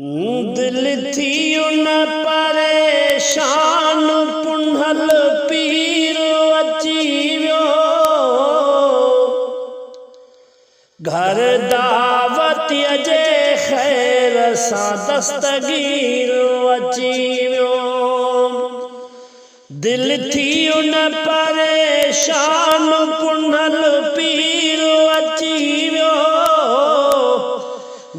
दिल थियो न परेशान पुंढल पीरो अची वियो घर दावतीअ जे ख़ैर सां दस्तगीर अची वियो दिल थियो न परेशान पुंढल पीरो अची वियो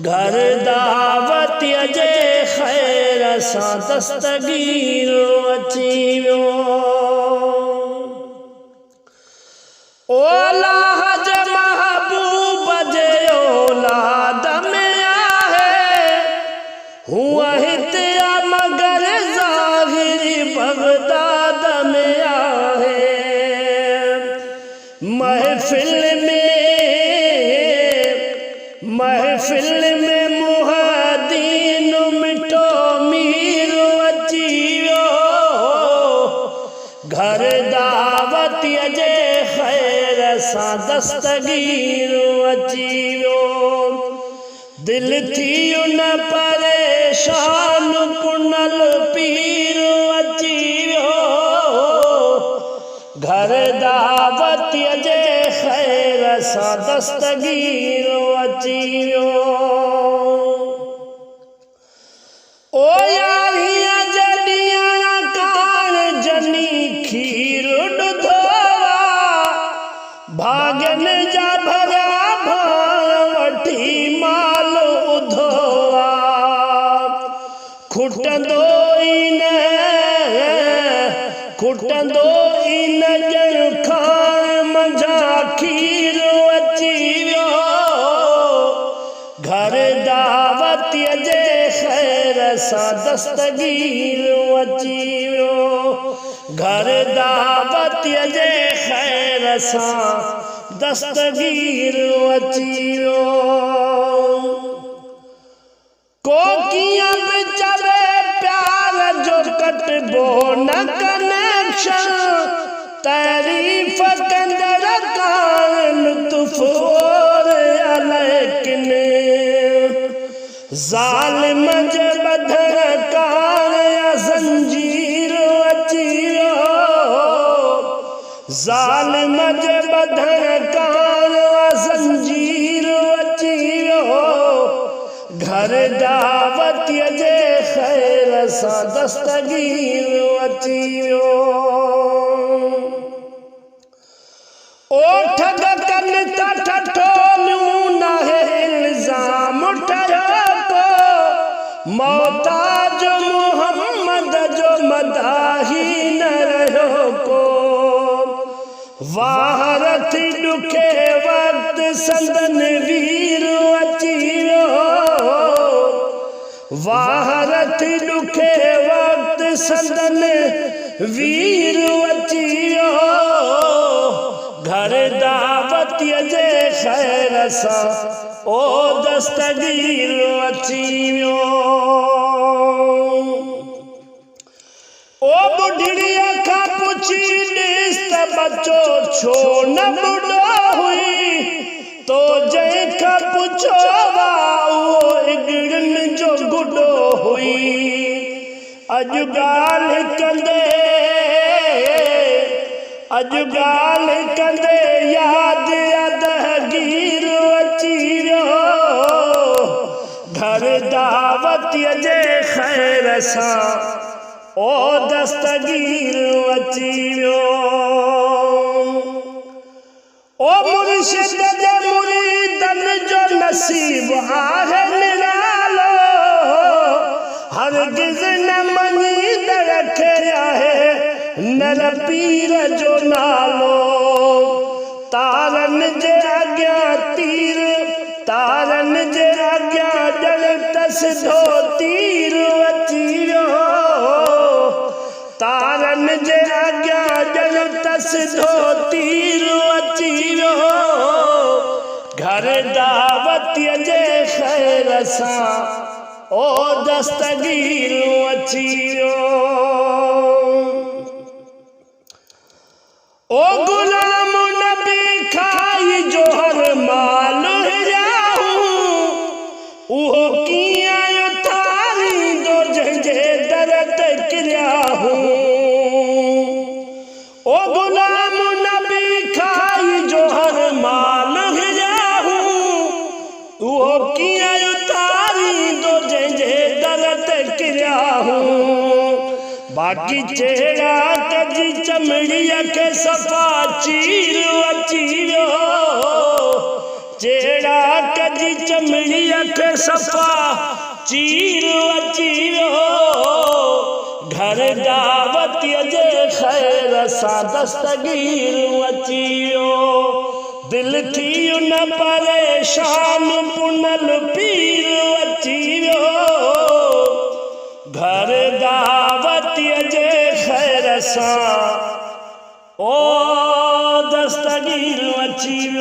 घर दावतीअ जे ख़ैर सां दस्तगीर अची वियो ओलाह जे महबूब जे औलाद में आहे हुआ हिते मगर ज़ाहिरी बगदाद में आहे महफिल में मुहद्दीन मिठो मीर अची वियो घर दावतीअ जे ख़ैर सां दस्तगीर अची वियो दिल थियो न परेशान पुंढल पीर अची वियो घर दावतीअ जे ख़ैर सां दस्तगीर अची वियो ओ यारीअ जॾहिं कान जनी खीर ॾुधो भाॻनि जा भरिया भार वठी माल उधो खुटंदो ई न ॼण खाण मंझा खीर अची वियो घर दावतीअ जे ख़ैर सां दस्तगीर अची वियो घर दावतीअ जे ख़ैर सां दस्तगीर अची वियो को कीअं बि चवे प्यार जो कटबो न कनेक्शन तारीफ़ कंदड़ कान लुत्फ़ और लेकिन ज़ालिम जे बधण कान ज़ंजीर अची वियो ज़ालिम जे बधण कान ज़ंजीर अची वियो घर दावतीअ जे ख़ैर सां दस्तगीर अची वियो ओ ठग कनि त ठठोलियूं नाहे इल्ज़ाम ठहियो को मोहताज मुहम्मद जो मदाही न रहियो को वार थी ॾुखे वक़्त संदन वीर अची वियो वार थी ॾुखे वक़्त संदन वीर अची वियो घर दावतीअ जे ख़ैर सां ओ दस्तगीर अची वियो ओ बुढ़ड़ीअ खां पुछी ॾिस त बचो छो न ॿुॾो हुई तो जंहिंखां पुछो उहो इगड़नि जो गुॾो हुई अॼु ॻाल्हि कंदे यादि दहगीर अची वियो घर दावतीअ जे ख़ैर सां ओ दस्तगीर अची वियो ओ मुर्शिद जे मुरीदनि जो नसीब आहे निरालो हरगिज़ न मञींदड़ खे आहे नर पीर जो नालो तारनि जे अॻियां तीर तारनि जे अॻियां ॼण त सिधो तीर अची वियो तारनि जे अॻियां ॼण त सिधो तीर अची वियो घर दावतीअ जे ख़ैर सां ओ दस्तगीर अची वियो ओ गुलाम नबी खाई जो हर माल उहो कीअं जंहिंजे दर ते किरिया हूं ओ गुलाम नबी खाई जो हर माल हिरिया हूं उहो कीअं उतारींदो जंहिंजे दर ते किरिया हूं बाक़ी चेहरा कजी चमड़ीअ खे सफ़ा चीर अची वियो चेहरा कजी चमड़ीअ खे सफ़ा चीर अची वियो घर दावतीअ जे ख़ैर सां दस्तगीर अची वियो दिल थी न परेशान पुनल पीर अची वियो घर दावतीअ जे ख़ैर सां ओ दस्तगीर अची वियो